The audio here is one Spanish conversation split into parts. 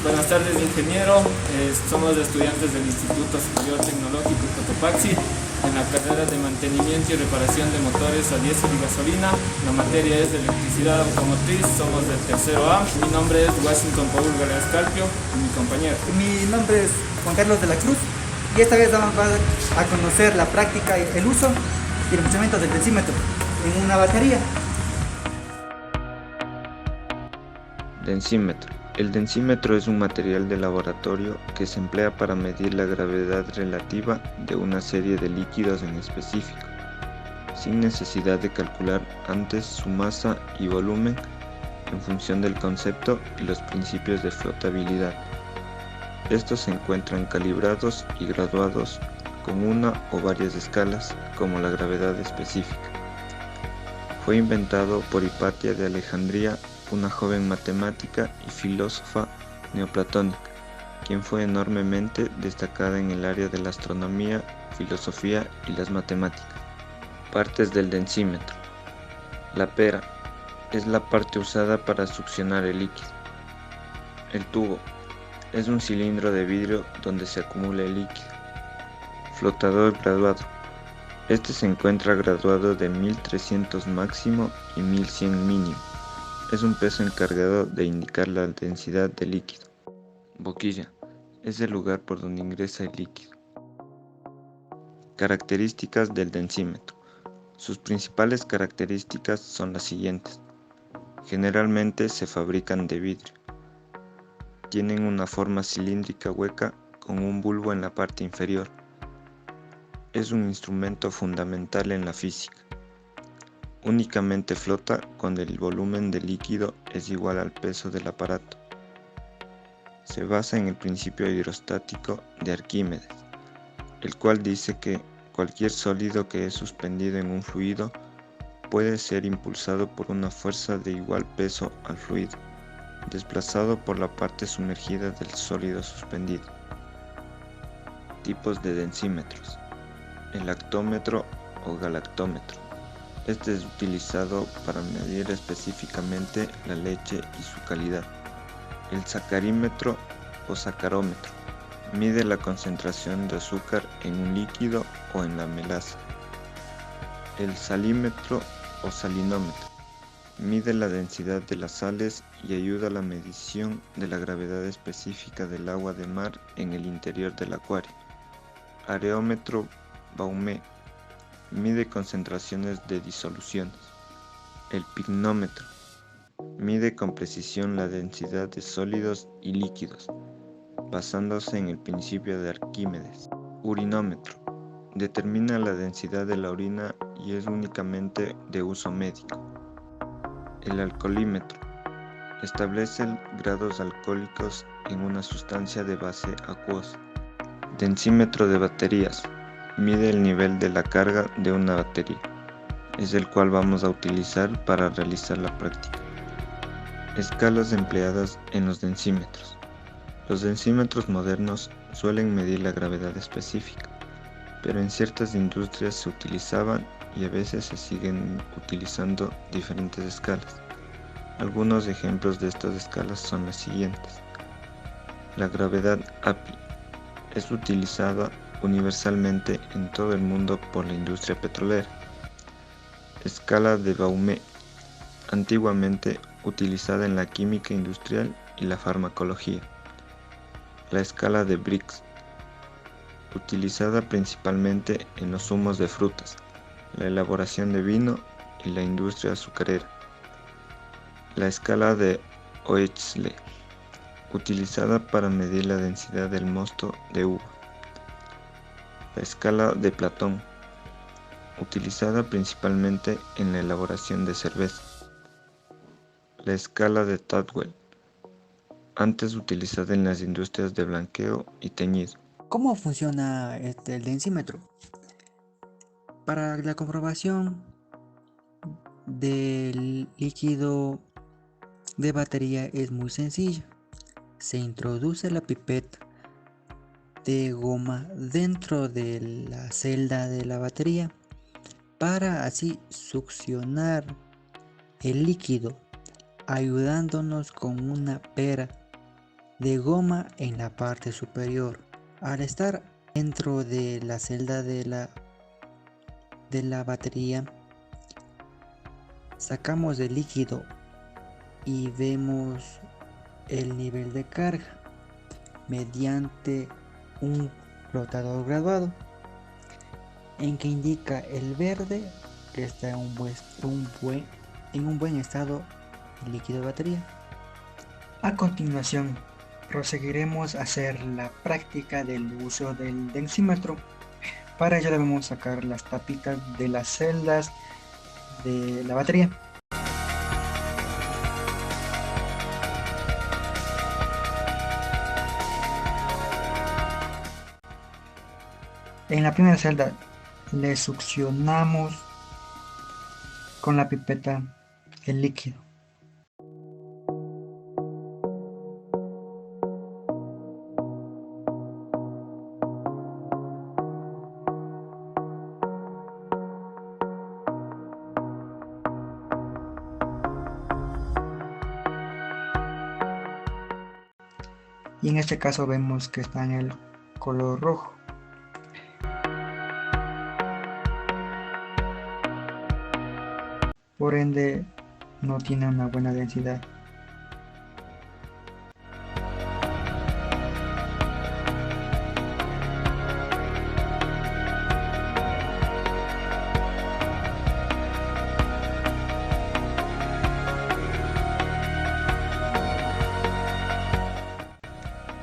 Buenas tardes, ingeniero. Somos estudiantes del Instituto Superior Tecnológico Cotopaxi en la carrera de mantenimiento y reparación de motores a diésel y gasolina. La materia es de electricidad automotriz. Somos del tercero A. Mi nombre es Washington Paul Galeas Calpio y mi compañero. Mi nombre es Juan Carlos de la Cruz y esta vez vamos a conocer la práctica, el uso y el funcionamiento del densímetro en una batería. Densímetro. El densímetro es un material de laboratorio que se emplea para medir la gravedad relativa de una serie de líquidos en específico, sin necesidad de calcular antes su masa y volumen en función del concepto y los principios de flotabilidad. Estos se encuentran calibrados y graduados con una o varias escalas, como la gravedad específica. Fue inventado por Hipatia de Alejandría, una joven matemática y filósofa neoplatónica, quien fue enormemente destacada en el área de la astronomía, filosofía y las matemáticas. Partes del densímetro. La pera es la parte usada para succionar el líquido. El tubo es un cilindro de vidrio donde se acumula el líquido. Flotador graduado. Este se encuentra graduado de 1300 máximo y 1100 mínimo. Es un peso encargado de indicar la densidad del líquido. Boquilla es el lugar por donde ingresa el líquido. Características del densímetro. Sus principales características son las siguientes. Generalmente se fabrican de vidrio. Tienen una forma cilíndrica hueca con un bulbo en la parte inferior. Es un instrumento fundamental en la física. Únicamente flota cuando el volumen del líquido es igual al peso del aparato. Se basa en el principio hidrostático de Arquímedes, el cual dice que cualquier sólido que es suspendido en un fluido puede ser impulsado por una fuerza de igual peso al fluido, desplazado por la parte sumergida del sólido suspendido. Tipos de densímetros. El lactómetro o galactómetro. Este es utilizado para medir específicamente la leche y su calidad. El sacarímetro o sacarómetro mide la concentración de azúcar en un líquido o en la melaza. El salímetro o salinómetro mide la densidad de las sales y ayuda a la medición de la gravedad específica del agua de mar en el interior del acuario. Areómetro Baumé mide concentraciones de disoluciones. El pignómetro mide con precisión la densidad de sólidos y líquidos, basándose en el principio de Arquímedes. Urinómetro determina la densidad de la orina y es únicamente de uso médico. El alcoholímetro establece grados alcohólicos en una sustancia de base acuosa. Densímetro de baterías mide el nivel de la carga de una batería. Es el cual vamos a utilizar para realizar la práctica. Escalas empleadas en los densímetros. Los densímetros modernos suelen medir la gravedad específica, pero en ciertas industrias se utilizaban y a veces se siguen utilizando diferentes escalas. Algunos ejemplos de estas escalas son las siguientes. La gravedad API es utilizada universalmente en todo el mundo por la industria petrolera. Escala de Baumé, antiguamente utilizada en la química industrial y la farmacología. La escala de Briggs, utilizada principalmente en los zumos de frutas, la elaboración de vino y la industria azucarera. La escala de Oechsle, utilizada para medir la densidad del mosto de uva. La escala de Platón, utilizada principalmente en la elaboración de cerveza. La escala de Tadwell, antes utilizada en las industrias de blanqueo y teñido. ¿Cómo funciona el densímetro? Para la comprobación del líquido de batería es muy sencillo. Se introduce la pipeta de goma dentro de la celda de la batería para así succionar el líquido, ayudándonos con una pera de goma en la parte superior. Al estar dentro de la celda de la batería, sacamos el líquido y vemos el nivel de carga mediante un flotador graduado en que indica el verde que está en un buen estado el líquido de batería. A continuación proseguiremos a hacer la práctica del uso del densímetro. Para ello debemos sacar las tapitas de las celdas de la batería. En la primera celda le succionamos con la pipeta el líquido. Y en este caso vemos que está en el color rojo. Por ende, no tiene una buena densidad.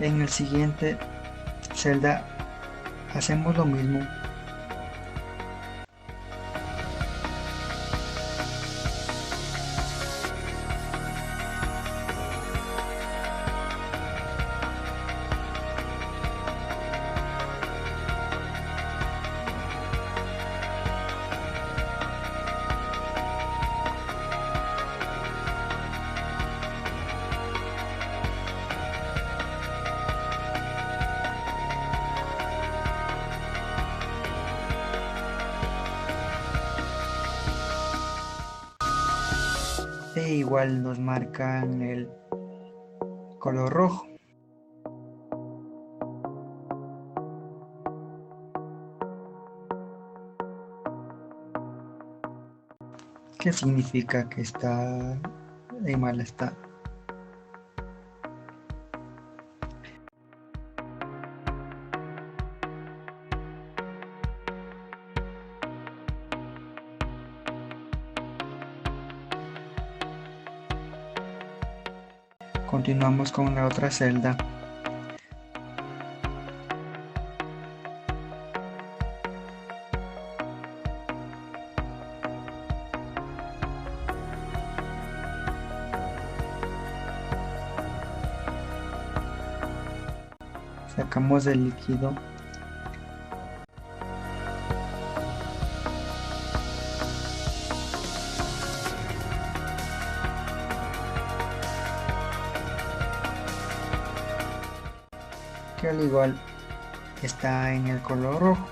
En el siguiente celda hacemos lo mismo. E igual nos marcan el color rojo. ¿Qué significa que está en mal estado? Continuamos con la otra celda. Sacamos el líquido. Que al igual está en el color rojo.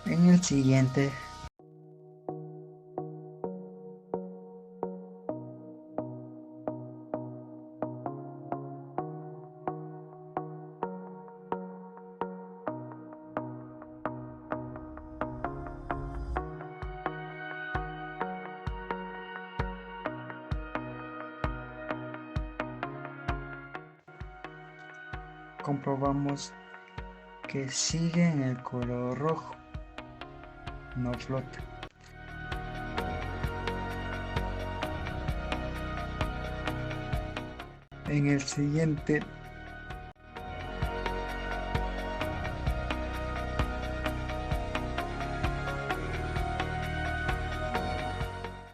En el siguiente comprobamos que sigue en el color rojo, no flota. En el siguiente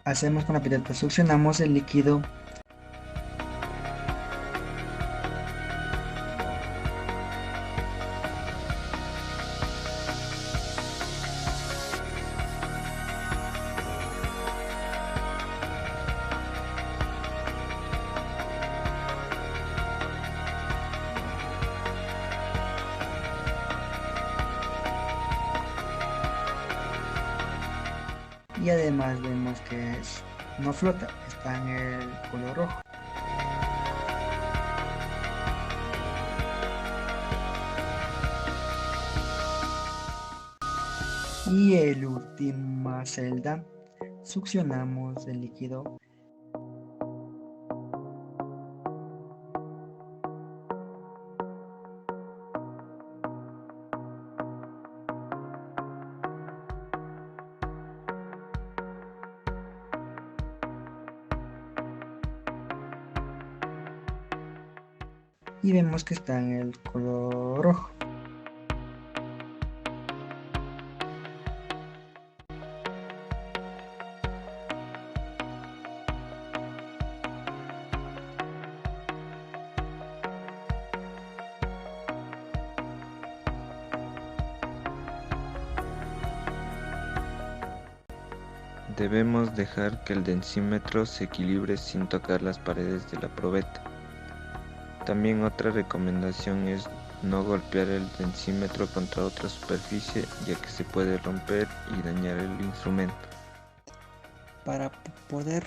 hacemos con la pirata, succionamos el líquido . y además vemos que no flota, está en el color rojo. Y en la última celda succionamos el líquido y vemos que está en el color rojo. Debemos dejar que el densímetro se equilibre sin tocar las paredes de la probeta. También otra recomendación es no golpear el densímetro contra otra superficie, ya que se puede romper y dañar el instrumento. Para poder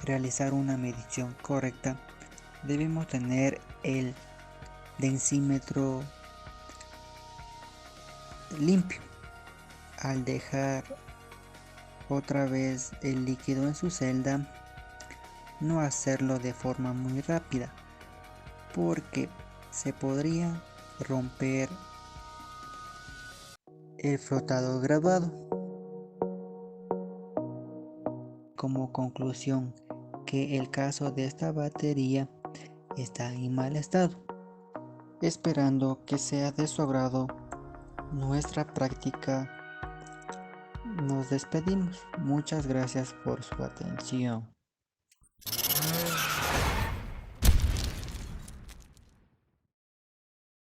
realizar una medición correcta, debemos tener el densímetro limpio. Al dejar otra vez el líquido en su celda, no hacerlo de forma muy rápida, porque se podría romper el flotador graduado. Como conclusión, que el caso de esta batería está en mal estado. Esperando que sea de su agrado nuestra práctica, nos despedimos. Muchas gracias por su atención.